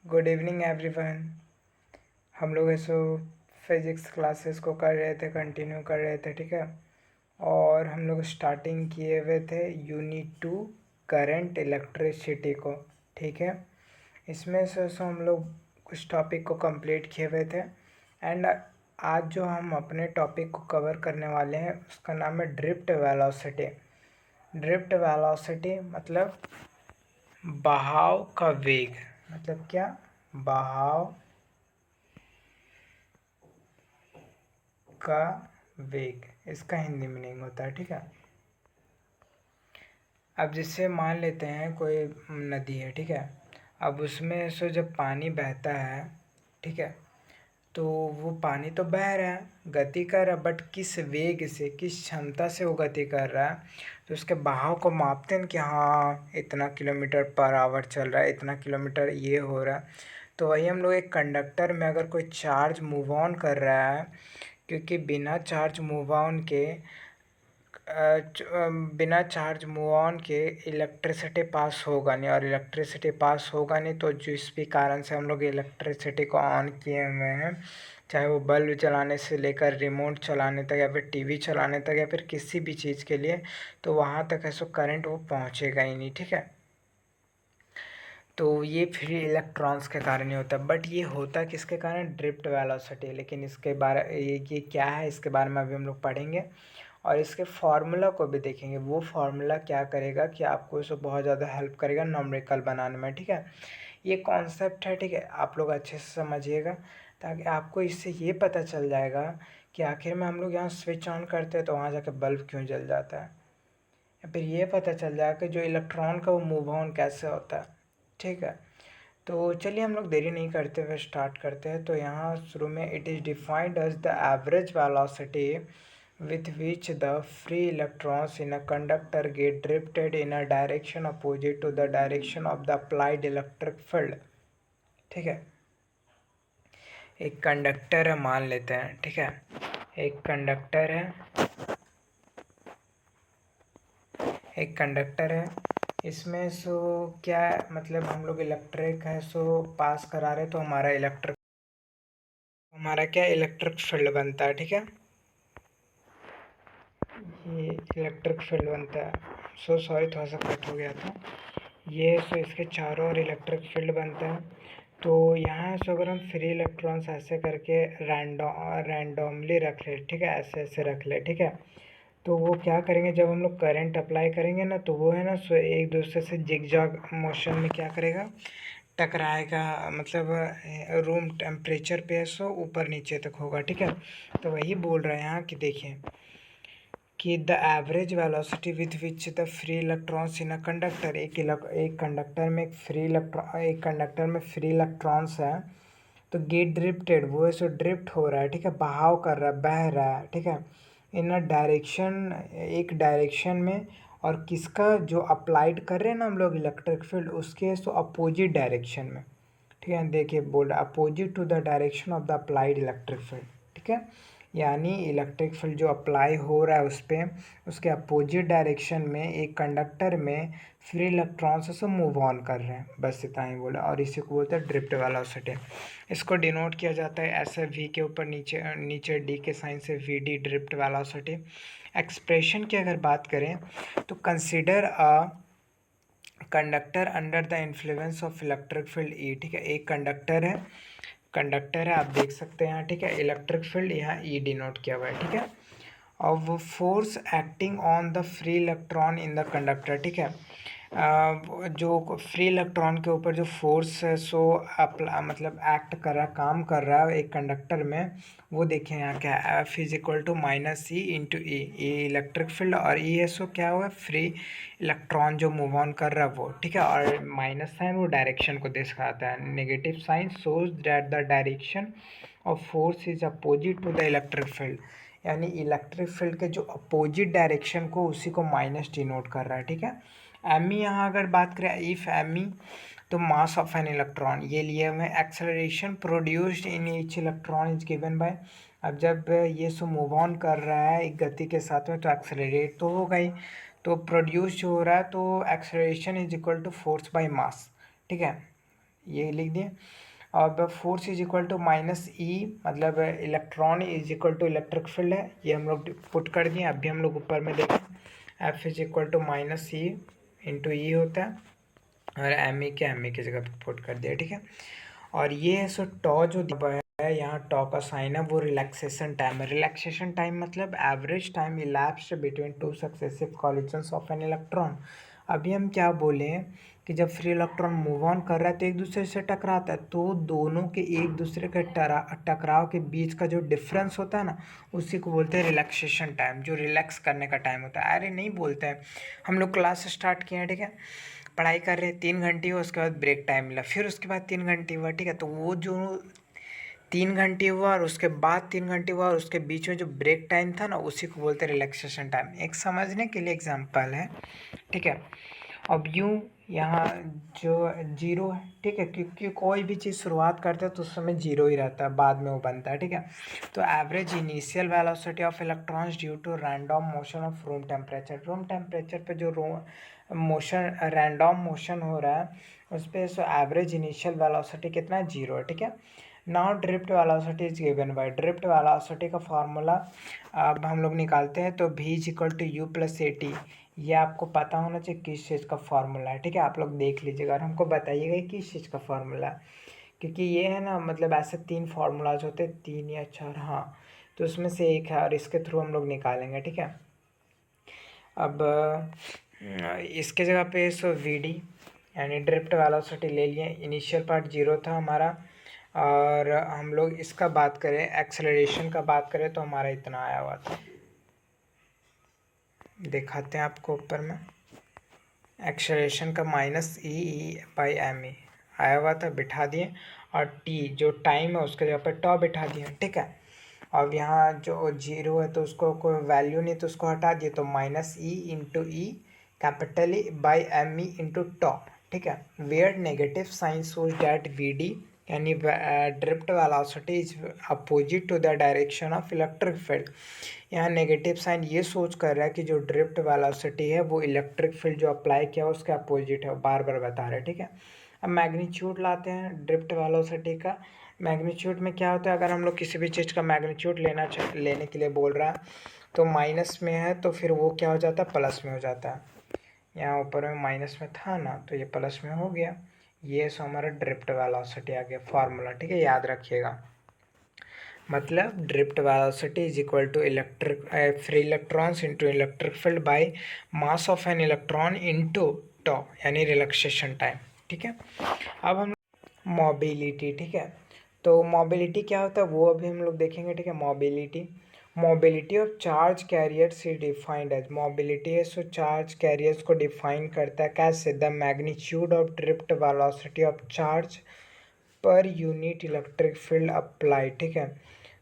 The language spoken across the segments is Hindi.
Good evening everyone. हम लोग ऐसो फिज़िक्स क्लासेस को कर रहे थे, कंटिन्यू कर रहे थे, ठीक है। और हम लोग स्टार्टिंग किए हुए थे यूनिट 2 करंट इलेक्ट्रिसिटी को, ठीक है। इसमें से हम लोग कुछ टॉपिक को कंप्लीट किए हुए थे। एंड आज जो हम अपने टॉपिक को कवर करने वाले हैं उसका नाम है ड्रिफ्ट वेलोसिटी। ड्रिफ्ट वेलोसिटी मतलब बहाव का वेग। मतलब क्या? बहाव का वेग, इसका हिंदी मीनिंग होता है, ठीक है। अब जिससे मान लेते हैं कोई नदी है, ठीक है। अब उसमें से जब पानी बहता है, ठीक है, तो वो पानी तो बह रहा है, गति कर रहा है, बट किस वेग से, किस क्षमता से वो गति कर रहा है। तो उसके बहाव को मापते हैं कि हाँ इतना किलोमीटर पर आवर चल रहा है, इतना किलोमीटर ये हो रहा है। तो वही हम लोग एक कंडक्टर में अगर कोई चार्ज मूव ऑन कर रहा है, क्योंकि बिना चार्ज मूव ऑन के इलेक्ट्रिसिटी पास होगा नहीं, और इलेक्ट्रिसिटी पास होगा नहीं तो जिस भी कारण से हम लोग इलेक्ट्रिसिटी को ऑन किए हुए हैं, चाहे वो बल्ब चलाने से लेकर रिमोट चलाने तक या फिर टीवी चलाने तक या फिर किसी भी चीज़ के लिए, तो वहाँ तक ऐसा करंट वो पहुँचेगा ही नहीं, ठीक है। तो ये फ्री इलेक्ट्रॉन्स के कारण ही होता है, बट ये होता किसके कारण? Drift velocity. लेकिन इसके बारे ये क्या है, इसके बारे में अभी हम लोग पढ़ेंगे और इसके फार्मूला को भी देखेंगे। वो फार्मूला क्या करेगा कि आपको इसको बहुत ज़्यादा हेल्प करेगा न्यूमेरिकल बनाने में, ठीक है। ये कॉन्सेप्ट है, ठीक है, आप लोग अच्छे से समझिएगा ताकि आपको इससे ये पता चल जाएगा कि आखिर में हम लोग यहाँ स्विच ऑन करते हैं तो वहाँ जाके बल्ब क्यों जल जाता है, या फिर ये पता चल जाएगा कि जो इलेक्ट्रॉन का वो मूव ऑन कैसे होता है, ठीक है। तो चलिए हम लोग देरी नहीं करते हुए स्टार्ट करते हैं। तो यहाँ शुरू में it is defined as the average velocity with which the free electrons in a conductor get drifted in a direction opposite to the direction of the applied electric field, ठीक है। एक कंडक्टर है, मान लेते हैं, ठीक है। एक कंडक्टर है, एक कंडक्टर है। इसमें सो क्या मतलब हम लोग इलेक्ट्रिक है सो पास करा रहे, तो हमारा क्या इलेक्ट्रिक फील्ड बनता है, ठीक है। ये इलेक्ट्रिक फील्ड बनता है। सो सॉरी, थोड़ा सा कट हो गया था ये। सो इसके चारों ओर इलेक्ट्रिक फील्ड बनता है। तो यहाँ से अगर हम फ्री इलेक्ट्रॉन्स ऐसे करके रैंडमली रख ले, ठीक है, ऐसे ऐसे रख ले, ठीक है। तो वो क्या करेंगे, जब हम लोग करंट अप्लाई करेंगे ना, तो वो है ना सो एक दूसरे से जिगजैग मोशन में क्या करेगा, टकराएगा। मतलब रूम टेम्परेचर पे सो ऊपर नीचे तक होगा, ठीक है। तो वही बोल रहे हैं यहाँ कि देखिए कि the average velocity with which the free electrons in a conductor, एक कंडक्टर में एक कंडक्टर में फ्री इलेक्ट्रॉन्स है, तो गेट ड्रिफ्टेड, वो सो ड्रिफ्ट हो रहा है, ठीक है, बहाव कर रहा है, बह रहा है, ठीक है, इन अ डायरेक्शन, एक डायरेक्शन में। और किसका जो अप्लाइड कर रहे हैं ना हम लोग इलेक्ट्रिक फील्ड, उसके सो अपोजिट डायरेक्शन में, ठीक है। देखिए बोल रहा opposite to the direction of the applied electric field, ठीक है। यानी इलेक्ट्रिक फील्ड जो अप्लाई हो रहा है उस पर, उसके अपोजिट डायरेक्शन में एक कंडक्टर में फ्री इलेक्ट्रॉन्स से मूव ऑन कर रहे हैं, बस इतना ही बोला। और इसी को बोलते हैं ड्रिफ्ट वेलोसिटी। इसको डिनोट किया जाता है ऐसे वी के ऊपर, नीचे नीचे डी के साइन से V D, drift velocity. Expression की अगर बात करें तो consider a conductor under the influence of electric field E, ठीक है। एक कंडक्टर है, आप देख सकते हैं यहाँ, ठीक है। इलेक्ट्रिक फील्ड यहाँ ई डिनोट किया हुआ है, ठीक है। और वो force acting on the free electron in the conductor, ठीक है। जो फ्री इलेक्ट्रॉन के ऊपर जो फोर्स है सो मतलब एक्ट कर रहा है, काम कर रहा है एक कंडक्टर में, वो देखें यहाँ क्या है, F is equal to minus E into E. ये इलेक्ट्रिक फील्ड और ई है सो क्या हुआ, फ्री इलेक्ट्रॉन जो मूव ऑन कर रहा है वो, ठीक है। और माइनस साइन वो डायरेक्शन को दिखाता है, negative sign shows that the direction of force is opposite to the electric field. यानी इलेक्ट्रिक फील्ड के जो अपोजिट डायरेक्शन को, उसी को माइनस डिनोट कर रहा है, ठीक है। एम ई यहाँ अगर बात करें, इफ एम ई, तो मास ऑफ एन इलेक्ट्रॉन ये लिए हुए। Acceleration produced in each electron is given bye, अब जब ये सो मूव ऑन कर रहा है एक गति के साथ में, तो एक्सेलरेट तो होगा ही, तो प्रोड्यूस जो हो रहा है, तो acceleration is equal to force by mass, ठीक है। ये लिख दिए। अब force is equal to minus E, मतलब electron is equal to electric field है, ये हम लोग पुट कर दिए। अभी हम लोग ऊपर में देखें, F is equal to minus E into E होता है, और एम ई की जगह पे पुट कर दिया, ठीक है। और ये है सो टॉ जो है यहाँ, टॉ का साइन है वो रिलैक्सेशन टाइम है। रिलैक्सेशन टाइम मतलब average time elapsed between two successive collisions of an electron. अभी हम क्या बोले कि जब फ्री इलेक्ट्रॉन मूव ऑन कर रहा है तो एक दूसरे से टकराता है, तो दोनों के एक दूसरे के टकराव के बीच का जो डिफरेंस होता है ना, उसी को बोलते हैं रिलैक्सेशन टाइम, जो रिलैक्स करने का टाइम होता है। अरे नहीं बोलते हैं, हम लोग क्लास स्टार्ट किए हैं, ठीक है, पढ़ाई कर रहे 3 घंटे हुआ, उसके बाद ब्रेक टाइम मिला, फिर उसके बाद 3 घंटे हुआ, ठीक है। तो वो जो 3 घंटे हुआ और उसके बाद 3 घंटे हुआ और उसके बीच में जो ब्रेक टाइम था ना, उसी को बोलते हैं रिलैक्सेशन टाइम। एक समझने के लिए एग्जांपल है, ठीक है। अब यूँ यहाँ जो जीरो है, ठीक है, क्योंकि कोई भी चीज़ शुरुआत करते हैं तो उस समय जीरो ही रहता है, बाद में वो बनता है, ठीक है। तो average initial velocity of electrons due to random motion of room temperature पे जो मोशन रैंडम मोशन हो रहा है उस पर सो एवरेज इनिशियल वेलोसिटी कितना है, जीरो है, ठीक है। Now drift velocity is given by, drift velocity का फार्मूला अब हम लोग निकालते हैं, तो v is equal to u plus a t. ये आपको पता होना चाहिए किस चीज़ का फार्मूला है, ठीक है। आप लोग देख लीजिएगा और हमको बताइएगा किस चीज़ का फार्मूला है, क्योंकि ये है ना, मतलब ऐसे 3 फार्मूलाज होते हैं, 3 या 4, हाँ, तो उसमें से एक है और इसके थ्रू हम लोग निकालेंगे, ठीक है। अब इसके जगह पे सो वी डी यानी ड्रिफ्ट वेलोसिटी ले लिए, इनिशियल पार्ट जीरो था हमारा, और हम लोग इसका बात करें, एक्सेलरेशन का बात करें तो हमारा इतना आया हुआ था, दिखाते हैं आपको ऊपर में, एक्सेलरेशन का minus E by M E आया हुआ था, बिठा दिए, और टी जो टाइम है उसके जगह पर टॉ बिठा दिए, ठीक है। अब यहाँ जो जीरो है तो उसको कोई वैल्यू नहीं, तो उसको हटा दिए, तो minus E into E capital E by M E into tau, ठीक है। Where negative sign shows that V D यानी drift velocity is opposite to the direction of electric field. यहाँ नेगेटिव साइन ये सोच कर रहा है कि जो ड्रिफ्ट वेलोसिटी है वो इलेक्ट्रिक फील्ड जो अप्लाई किया उसके अपोजिट है, बार बार बता रहे हैं, ठीक है। अब मैग्नीट्यूड लाते हैं ड्रिफ्ट वेलोसिटी का। मैग्नीट्यूड में क्या होता है, अगर हम लोग किसी भी चीज़ का मैग्नीट्यूड लेने के लिए बोल रहा है तो माइनस में है तो फिर वो क्या हो जाता है, प्लस में हो जाता है। यहाँ ऊपर में माइनस में था ना, तो ये प्लस में हो गया, ये सो हमारा ड्रिफ्ट वेलोसिटी आ गया फार्मूला, ठीक है, याद रखिएगा। मतलब drift velocity is equal to electric free electrons into electric field by mass of an electron into tau यानी रिलैक्सेशन टाइम, ठीक है। अब हम मोबिलिटी, ठीक है, तो मोबिलिटी क्या होता है वो अभी हम लोग देखेंगे, ठीक है। Mobility of charge carriers is defined as, mobility है सो चार्ज कैरियर्स को डिफाइन करता है कैसे, the magnitude of drift velocity of charge per unit electric field apply, ठीक है।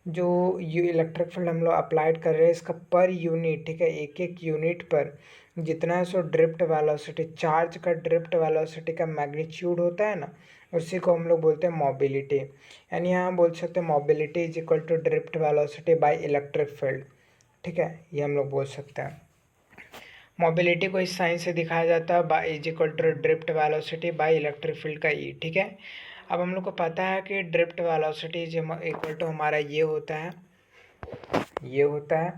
जो ये इलेक्ट्रिक फील्ड हम लोग अप्लाइड कर रहे हैं इसका पर यूनिट, ठीक है, एक एक यूनिट पर जितना है सो ड्रिफ्ट वेलोसिटी, चार्ज का ड्रिफ्ट वेलोसिटी का मैग्नीट्यूड होता है ना, उसी को हम लोग बोलते हैं मोबिलिटी। यानी यहाँ बोल सकते हैं mobility is equal to drift velocity by electric field, ठीक है, ये हम लोग बोल सकते हैं। मोबिलिटी को इस साइन से दिखाया जाता है by is equal to drift velocity by electric field का ई, ठीक है। अब हम लोग को पता है कि drift velocity is equal to हमारा ये होता है,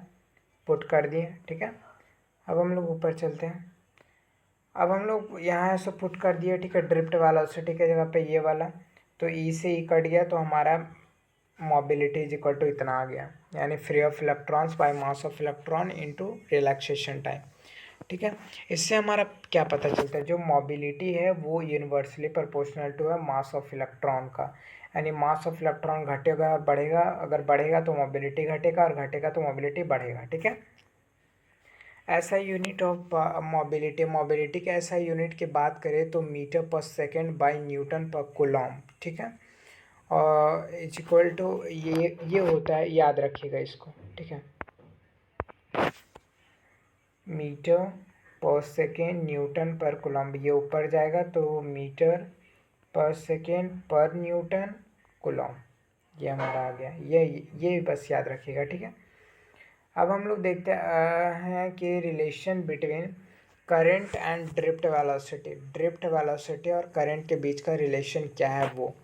पुट कर दिए, ठीक है। अब हम लोग ऊपर चलते हैं, अब हम लोग यहाँ से पुट कर दिए, ठीक है, ड्रिफ्ट वेलोसिटी के जगह पे ये वाला, तो ई से ई कट गया तो हमारा मोबिलिटी इज इक्वल टू इतना आ गया, यानी free of electrons bye mass of electron into relaxation time, ठीक है। इससे हमारा क्या पता चलता है, जो मोबिलिटी है वो यूनिवर्सली प्रोपोर्शनल टू है मास ऑफ इलेक्ट्रॉन का, यानी मास ऑफ इलेक्ट्रॉन घटेगा और बढ़ेगा, अगर बढ़ेगा तो मोबिलिटी घटेगा और घटेगा तो मोबिलिटी बढ़ेगा, ठीक है। ऐसा यूनिट ऑफ मोबिलिटी के ऐसा यूनिट की बात करें तो मीटर पर सेकेंड बाय न्यूटन पर कूलॉम, ठीक है, और इज इक्वल टू ये होता है, याद रखिएगा इसको, ठीक है, मीटर पर सेकेंड न्यूटन पर कूलॉम, ये ऊपर जाएगा तो मीटर पर सेकेंड पर न्यूटन कूलॉम, ये हमारा आ गया, ये बस याद रखिएगा, ठीक है। अब हम लोग देखते हैं कि relation between current and drift velocity और करंट के बीच का रिलेशन क्या है वो।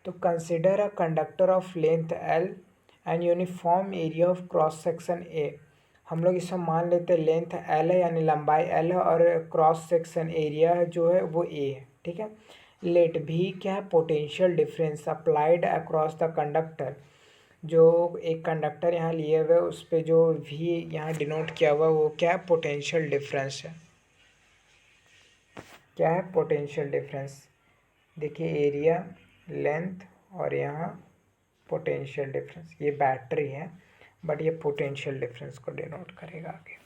तो consider a conductor of length L and uniform area of cross section A। हम लोग इसमें मान लेते हैं लेंथ L है यानी लंबाई L है और क्रॉस सेक्शन एरिया जो है वो A है, ठीक है। लेट भी क्या है, potential difference applied across the conductor. जो एक कंडक्टर यहाँ लिए हुए उस पर जो भी यहाँ डिनोट किया हुआ वो क्या है, पोटेंशियल डिफरेंस है। क्या है, पोटेंशियल डिफरेंस। देखिए एरिया, लेंथ और यहाँ पोटेंशियल डिफरेंस, ये बैटरी है बट ये पोटेंशियल डिफरेंस को डिनोट करेगा आगे,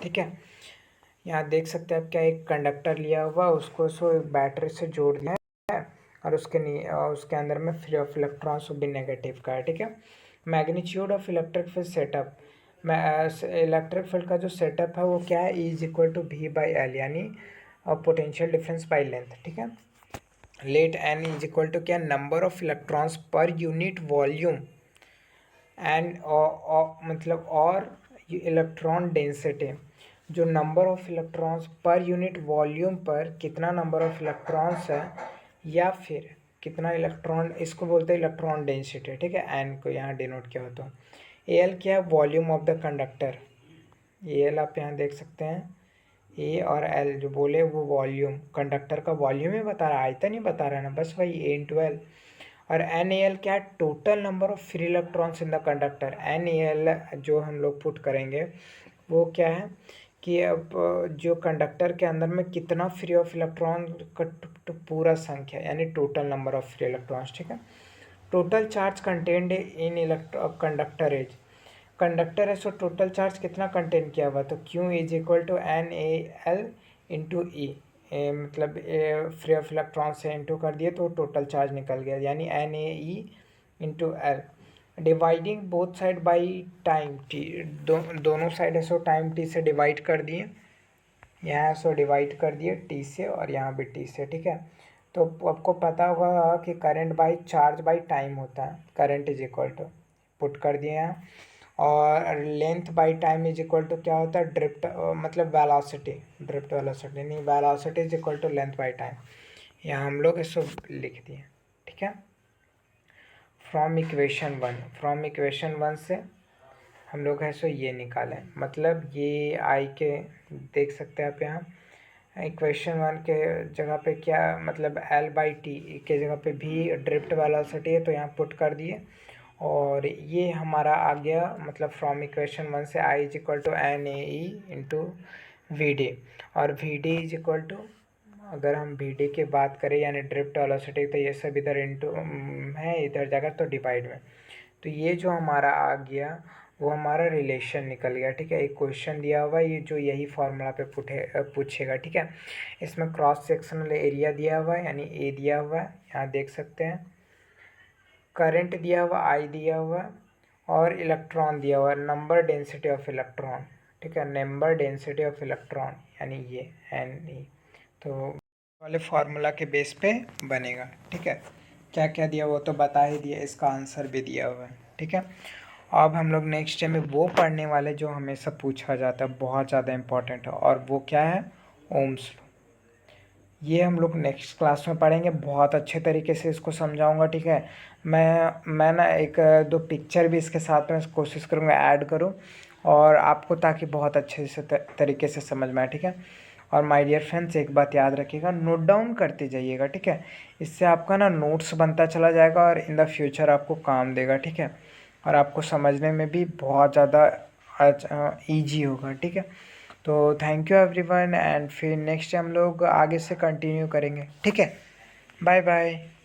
ठीक है। यहाँ देख सकते हैं आप, क्या एक कंडक्टर लिया हुआ उसको सो एक बैटरी से जोड़ दिया है और उसके अंदर में फ्री ऑफ इलेक्ट्रॉन्स भी नेगेटिव का है, ठीक है। Magnitude of electric field setup, electric field का जो सेटअप है वो क्या है, E is equal to V/L यानी पोटेंशियल डिफरेंस बाई लेंथ, ठीक है। Let N is equal to क्या, number of electrons per unit volume and मतलब और इलेक्ट्रॉन डेंसिटी। जो number of electrons per unit volume पर कितना नंबर ऑफ इलेक्ट्रॉन्स है या फिर कितना इलेक्ट्रॉन, इसको बोलते हैं इलेक्ट्रॉन डेंसिटी, ठीक है। एन को यहाँ डिनोट किया होता है। एल क्या है, volume of the conductor. L आप यहाँ देख सकते हैं, ए और एल जो बोले वो वॉल्यूम, कंडक्टर का वॉल्यूम ही बता रहा है, आयतन नहीं बता रहा है ना, बस वही A/L। और NaL क्या है, total number of free electrons in the conductor. NaL जो हम लोग पुट करेंगे वो क्या है कि अब जो कंडक्टर के अंदर में कितना फ्री ऑफ इलेक्ट्रॉन का पूरा संख्या यानी total number of free electrons, ठीक है। Total charge contained in conductor is, conductor है सो टोटल चार्ज कितना कंटेन किया हुआ, तो Q is equal to NaL into e, मतलब फ्री ऑफ इलेक्ट्रॉन से इंटू कर दिए तो टोटल चार्ज निकल गया यानी NaE into L। Dividing both side by time t, दोनों साइड है सो टाइम t से डिवाइड कर दिए, यहाँ सो डिवाइड कर दिए t से और यहाँ भी t से, ठीक है। तो आपको पता होगा कि current by charge by time होता है, current is equal to put कर दिए यहाँ, और length by time is equal to क्या होता है, ड्रिफ्ट मतलब ड्रिफ्ट वेलोसिटी नहीं, velocity is equal to length by time. यहाँ हम लोग इसको लिख दिए, ठीक है। फ्रॉम इक्वेशन वन से हम लोग है सो ये निकालें, मतलब ये आई के देख सकते हैं आप यहाँ इक्वेशन वन के जगह पे क्या मतलब L/T के जगह पे भी ड्रिफ्ट वेलोसिटी है तो यहाँ पुट कर दिए, और ये हमारा आ गया मतलब फ्रॉम इक्वेशन वन से I is equal to NaE into VD, और VD इज इक्वल टू, अगर हम VD की बात करें यानी ड्रिफ्ट वेलोसिटी तो ये सब इधर इंटू है, इधर जाकर तो डिवाइड में, तो ये जो हमारा आ गया वो हमारा रिलेशन निकल गया, ठीक है। एक क्वेश्चन दिया हुआ है ये जो यही फार्मूला पे पूछेगा, ठीक है। इसमें क्रॉस सेक्शनल एरिया दिया हुआ है यानी ए दिया हुआ है, यहाँ देख सकते हैं, करंट दिया हुआ I दिया हुआ है, और इलेक्ट्रॉन दिया हुआ है, नंबर डेंसिटी ऑफ इलेक्ट्रॉन, ठीक है, नंबर डेंसिटी ऑफ इलेक्ट्रॉन यानी ये Ne, तो वाले फार्मूला के बेस पे बनेगा, ठीक है। क्या क्या दिया वो तो बता ही दिया, इसका आंसर भी दिया हुआ है, ठीक है। अब हम लोग नेक्स्ट टाइम में वो पढ़ने वाले जो हमेशा पूछा जाता है, बहुत ज़्यादा इम्पोर्टेंट है, और वो क्या है, ओम्स लॉ। ये हम लोग नेक्स्ट क्लास में पढ़ेंगे, बहुत अच्छे तरीके से इसको समझाऊंगा, ठीक है। मैं ना एक दो पिक्चर भी इसके साथ में कोशिश करूँगा ऐड करूँ और आपको, ताकि बहुत अच्छे से तरीके से समझ में आए, ठीक है। और माय डियर फ्रेंड्स एक बात याद रखिएगा, नोट डाउन करते जाइएगा, ठीक है। इससे आपका ना नोट्स बनता चला जाएगा और इन द फ्यूचर आपको काम देगा, ठीक है, और आपको समझने में भी बहुत ज़्यादा ईजी होगा, ठीक है। तो थैंक यू एवरीवन, एंड फिर नेक्स्ट हम लोग आगे से कंटिन्यू करेंगे, ठीक है। Bye bye.